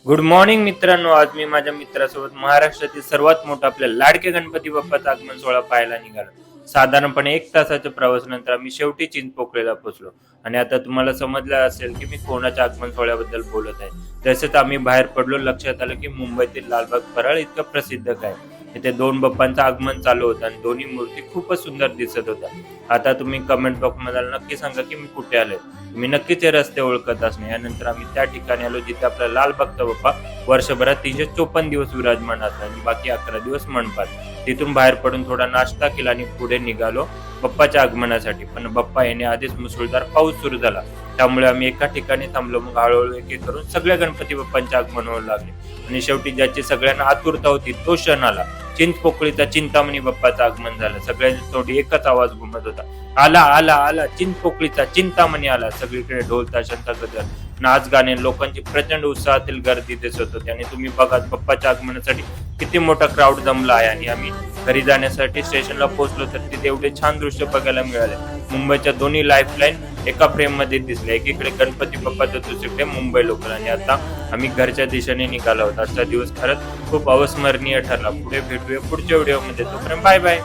Good morning मित्रांनो. आज मी माझ्या मित्रासोबत महाराष्ट्रातील सर्वात मोठा आपल्या लाडके गणपती बाप्पाचा आगमन सोहळा पाहायला निघालो. साधारणपणे 1 तासाच्या प्रवासानंतर आम्ही शेवटी चिंचपोकळीला पोहोचलो. आणि आता तुम्हाला समजलं असेल की मी कोणाच्या आगमन सोहळ्याबद्दल बोलत आहे. तसेच आम्ही बाहेर पडलो, लक्षात आलं की मुंबईतील लालबाग परळ इतकं प्रसिद्ध काय. इथे 2 बाप्पांचं आगमन चालू होतं आणि दोन्ही मूर्ती खूपच सुंदर दिसत होत्या. आता तुम्ही कमेंट बॉक्स मध्ये नक्की सांगा की मी कुठे आलोय. तुम्ही नक्कीच हे रस्ते ओळखत असणे. यानंतर आम्ही त्या ठिकाणी आलो जिथे आपला लालबागचा बाप्पा वर्षभरात 354 दिवस विराजमान असतात आणि बाकी 11 दिवस मंडपात. तिथून बाहेर पडून थोडा नाश्ता केला आणि पुढे निघालो बाप्पाच्या आगमनासाठी. पण बाप्पा येणे आधीच मुसळधार पाऊस सुरू झाला, त्यामुळे आम्ही एका ठिकाणी थांबलो. मग हळूहळू एक एक करून सगळ्या गणपती बाप्पांचे आगमन होऊ लागले आणि शेवटी ज्याची सगळ्यांना आतुरता होती तो क्षण आला. चिंचपोकळीचा चिंतामणी बाप्पाचं आगमन झालं. सगळ्यांची तोंडी एकच आवाज घुमत होता, आला आला आला चिंचपोकळीचा चिंतामणी आला. सगळीकडे ढोल ताशांचा गजर, नाच गाणे, लोकांची प्रचंड उत्साहातील गर्दी दिसत होती. आणि तुम्ही बघा बाप्पाच्या आगमनासाठी किती मोठा क्राऊड जमला आहे. आणि आम्ही घरी जाण्यासाठी स्टेशनला पोहोचलो तर तिथे एवढे छान दृश्य बघायला मिळाले. मुंबईच्या दोन्ही लाईफलाईन एका फ्रेम मध्ये दिसल्या, एकीकडे गणपती बाप्पा तर दुसरीकडे मुंबई लोकल. आणि आता आम्ही घरच्या दिशेने निघालो आहोत. आजचा दिवस खरंच खूप अविस्मरणीय ठरला. पुढे भेटूया पुढच्या व्हिडिओमध्ये. तोपर्यंत बाय बाय.